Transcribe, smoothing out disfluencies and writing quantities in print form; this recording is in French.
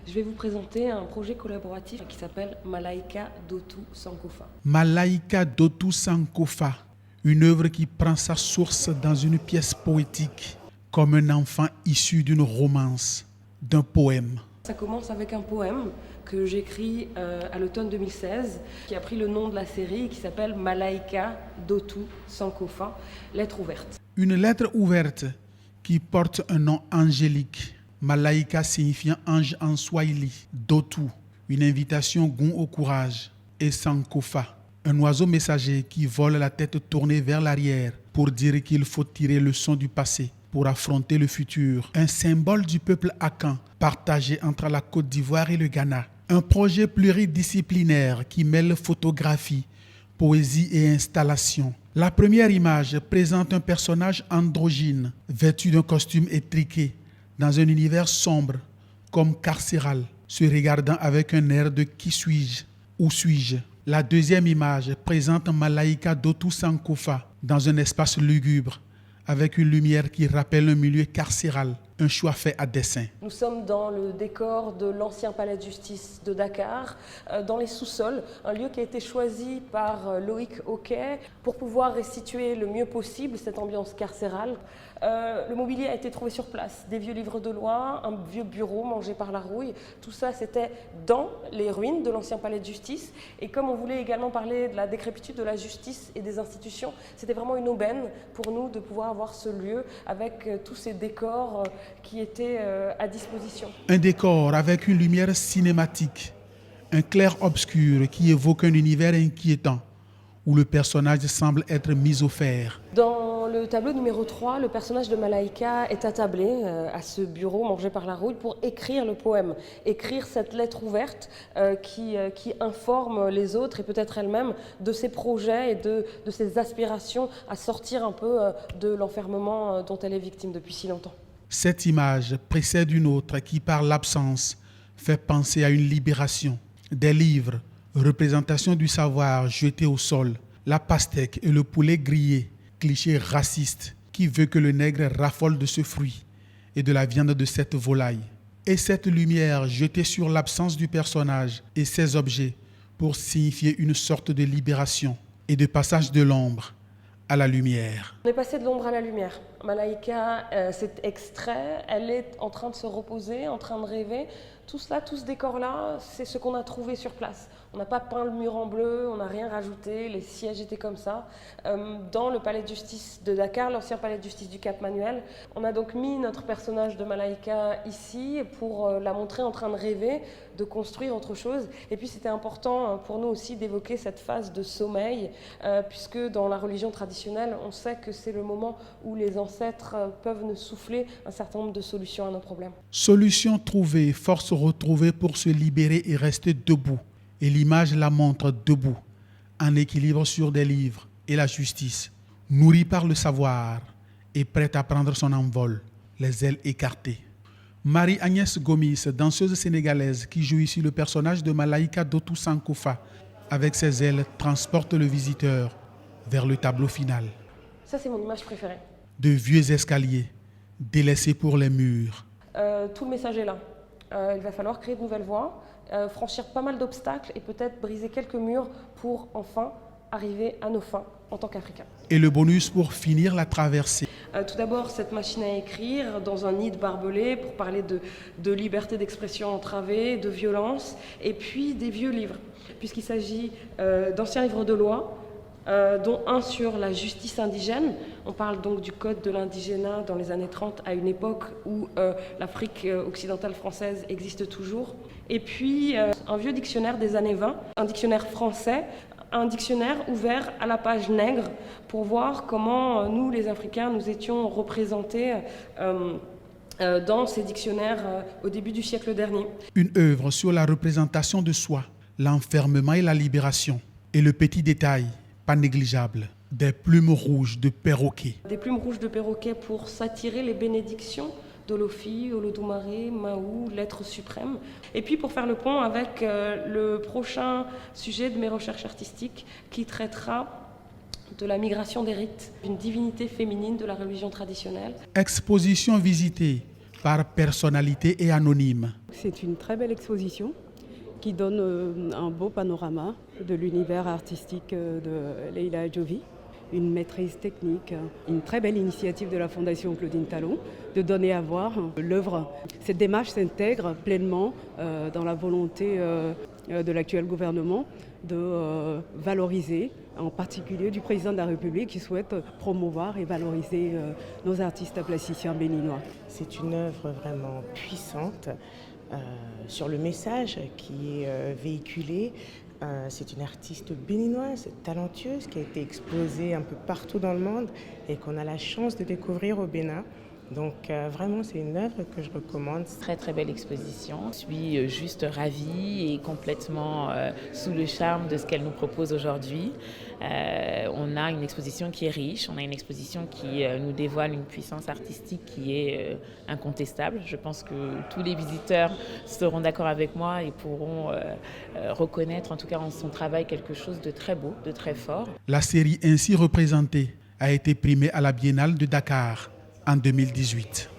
Je vais vous présenter un projet collaboratif qui s'appelle Malaika Dotu Sankofa. Malaika Dotu Sankofa, une œuvre qui prend sa source dans une pièce poétique, comme un enfant issu d'une romance, d'un poème. Ça commence avec un poème que j'écris à l'automne 2016, qui a pris le nom de la série, qui s'appelle Malaika Dotu Sankofa, lettre ouverte. Une lettre ouverte qui porte un nom angélique. Malaika signifiant ange en swahili. Dotu, une invitation gon au courage. Et Sankofa, un oiseau messager qui vole la tête tournée vers l'arrière pour dire qu'il faut tirer leçon du passé pour affronter le futur. Un symbole du peuple akan partagé entre la Côte d'Ivoire et le Ghana. Un projet pluridisciplinaire qui mêle photographie, poésie et installation. La première image présente un personnage androgyne, vêtu d'un costume étriqué, dans un univers sombre, comme carcéral, se regardant avec un air de « qui suis-je » ou « suis-je ». La deuxième image présente Malaika Dotu Sankofa, dans un espace lugubre, avec une lumière qui rappelle un milieu carcéral, un choix fait à dessein. Nous sommes dans le décor de l'ancien palais de justice de Dakar, dans les sous-sols, un lieu qui a été choisi par Loïc Hoquet pour pouvoir restituer le mieux possible cette ambiance carcérale. Le mobilier a été trouvé sur place, des vieux livres de loi, un vieux bureau mangé par la rouille. Tout ça, c'était dans les ruines de l'ancien palais de justice. Et comme on voulait également parler de la décrépitude de la justice et des institutions, c'était vraiment une aubaine pour nous de pouvoir avoir ce lieu avec tous ces décors qui étaient à disposition. Un décor avec une lumière cinématique, un clair-obscur qui évoque un univers inquiétant, où le personnage semble être mis au fer. Dans le tableau numéro 3, le personnage de Malaika est attablé à ce bureau mangé par la rouille pour écrire le poème, écrire cette lettre ouverte qui informe les autres et peut-être elle-même de ses projets et de ses aspirations à sortir un peu de l'enfermement dont elle est victime depuis si longtemps. Cette image précède une autre qui, par l'absence, fait penser à une libération. Des livres, représentation du savoir jeté au sol, la pastèque et le poulet grillé, cliché raciste qui veut que le nègre raffole de ce fruit et de la viande de cette volaille. Et cette lumière jetée sur l'absence du personnage et ses objets pour signifier une sorte de libération et de passage de l'ombre à la lumière. On est passé de l'ombre à la lumière. Malaika s'est extrait, elle est en train de se reposer, en train de rêver. Tout cela, tout ce décor-là, c'est ce qu'on a trouvé sur place. On n'a pas peint le mur en bleu, on n'a rien rajouté, les sièges étaient comme ça. Dans le palais de justice de Dakar, l'ancien palais de justice du Cap Manuel, on a donc mis notre personnage de Malaika ici pour la montrer en train de rêver, de construire autre chose. Et puis c'était important pour nous aussi d'évoquer cette phase de sommeil, puisque dans la religion traditionnelle, on sait que c'est le moment où les ancêtres peuvent nous souffler un certain nombre de solutions à nos problèmes. Solution trouvée, force retrouvée pour se libérer et rester debout. Et l'image la montre debout, en équilibre sur des livres et la justice, nourrie par le savoir et prête à prendre son envol, les ailes écartées. Marie-Agnès Gomis, danseuse sénégalaise qui joue ici le personnage de Malaika Dotu Sankofa, avec ses ailes, transporte le visiteur vers le tableau final. Ça, c'est mon image préférée. De vieux escaliers, délaissés pour les murs. Tout le message est là. Il va falloir créer de nouvelles voies, franchir pas mal d'obstacles et peut-être briser quelques murs pour enfin arriver à nos fins en tant qu'Africains. Et le bonus pour finir la traversée. Tout d'abord, cette machine à écrire dans un nid de barbelés pour parler de liberté d'expression entravée, de violence, et puis des vieux livres, puisqu'il s'agit d'anciens livres de loi, dont un sur la justice indigène. On parle donc du code de l'indigénat dans les années 30, à une époque où l'Afrique occidentale française existe toujours. Et puis un vieux dictionnaire des années 20, un dictionnaire français, un dictionnaire ouvert à la page nègre pour voir comment nous, les Africains, nous étions représentés dans ces dictionnaires au début du siècle dernier. Une œuvre sur la représentation de soi, l'enfermement et la libération. Et le petit détail, pas négligeable, des plumes rouges de perroquet. Des plumes rouges de perroquet pour s'attirer les bénédictions d'Olofi, Olodumare, Mahou, l'être suprême. Et puis pour faire le pont avec le prochain sujet de mes recherches artistiques qui traitera de la migration des rites, d'une divinité féminine de la religion traditionnelle. Exposition visitée par personnalité et anonyme. C'est une très belle exposition qui donne un beau panorama de l'univers artistique de Leila Adjovi. Une maîtrise technique, une très belle initiative de la Fondation Claudine Talon de donner à voir l'œuvre. Cette démarche s'intègre pleinement dans la volonté de l'actuel gouvernement de valoriser, en particulier du président de la République qui souhaite promouvoir et valoriser nos artistes plasticiens béninois. C'est une œuvre vraiment puissante sur le message qui est véhiculé. C'est une artiste béninoise, talentueuse, qui a été exposée un peu partout dans le monde et qu'on a la chance de découvrir au Bénin. Donc vraiment, c'est une œuvre que je recommande. Très très belle exposition. Je suis juste ravie et complètement sous le charme de ce qu'elle nous propose aujourd'hui. On a une exposition qui est riche, on a une exposition qui nous dévoile une puissance artistique qui est incontestable. Je pense que tous les visiteurs seront d'accord avec moi et pourront reconnaître en tout cas en son travail quelque chose de très beau, de très fort. La série ainsi représentée a été primée à la Biennale de Dakar en 2018.